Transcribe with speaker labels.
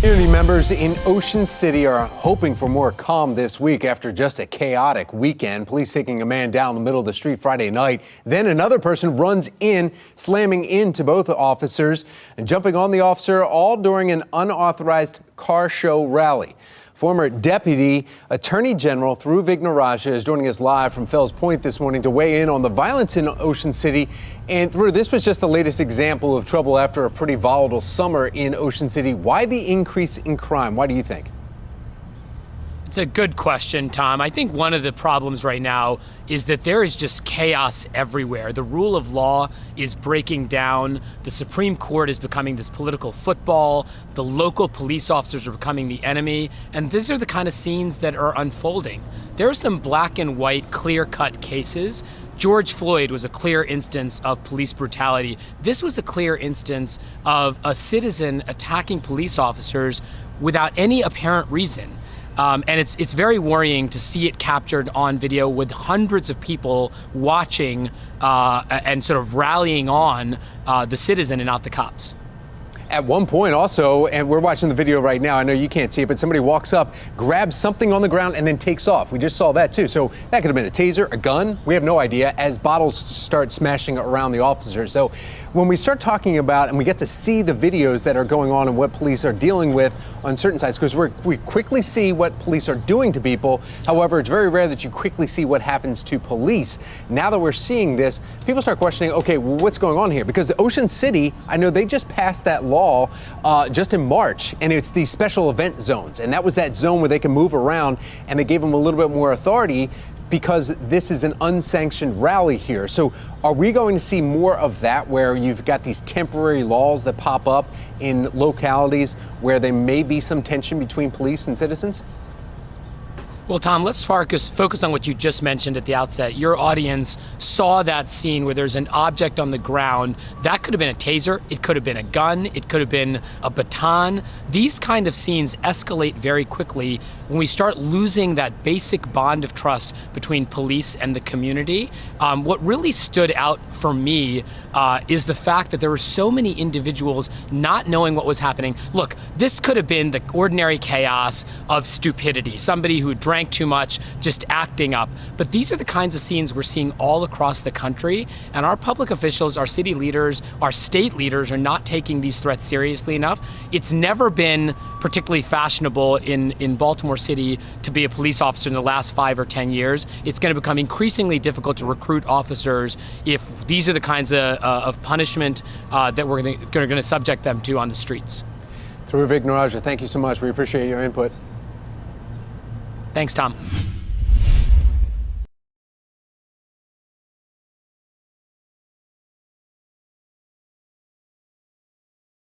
Speaker 1: Community members in Ocean City are hoping for more calm this week after just a chaotic weekend. Police taking a man down the middle of the street Friday night. Then another person runs in, slamming into both officers and jumping on the officer, all during an unauthorized car show rally. Former Deputy Attorney General Dhruv Vignarajah is joining us live from Fells Point this morning to weigh in on the violence in Ocean City. And Dhruv, this was just the latest example of trouble after a pretty volatile summer in Ocean City. Why the increase in crime? Why do you think?
Speaker 2: It's a good question, Tom. I think one of the problems right now is that there is just chaos everywhere. The rule of law is breaking down. The Supreme Court is becoming this political football. The local police officers are becoming the enemy. And these are the kind of scenes that are unfolding. There are some black and white, clear-cut cases. George Floyd was a clear instance of police brutality. This was a clear instance of a citizen attacking police officers without any apparent reason. And it's very worrying to see it captured on video with hundreds of people watching and sort of rallying on the citizen and not the cops.
Speaker 1: At one point also, and we're watching the video right now, I know you can't see it, but somebody walks up, grabs something on the ground, and then takes off. We just saw that too. So that could have been a taser, a gun, we have no idea, as bottles start smashing around the officers. So when we start talking about, and we get to see the videos that are going on and what police are dealing with on certain sides, because we quickly see what police are doing to people. However, it's very rare that you quickly see what happens to police. Now that we're seeing this, people start questioning, okay, well, what's going on here? Because Ocean City, I know they just passed that law just in March, and it's the special event zones, and that was that zone where they can move around, and they gave them a little bit more authority because this is an unsanctioned rally here. So are we going to see more of that, where you've got these temporary laws that pop up in localities where there may be some tension between police and citizens?
Speaker 2: Well, Tom, let's focus on what you just mentioned at the outset. Your audience saw that scene where there's an object on the ground. That could have been a taser. It could have been a gun. It could have been a baton. These kind of scenes escalate very quickly when we start losing that basic bond of trust between police and the community. What really stood out for me is the fact that there were so many individuals not knowing what was happening. Look, this could have been the ordinary chaos of stupidity. Somebody who drank too much, just acting up. But these are the kinds of scenes we're seeing all across the country, and our public officials, our city leaders, our state leaders are not taking these threats seriously enough. It's never been particularly fashionable in Baltimore City to be a police officer in the last 5 or 10 years. It's going to become increasingly difficult to recruit officers if these are the kinds of punishment that we're going to subject them to on the streets.
Speaker 1: Dhruv Vignarajah, thank you so much. We appreciate your input.
Speaker 2: Thanks, Tom.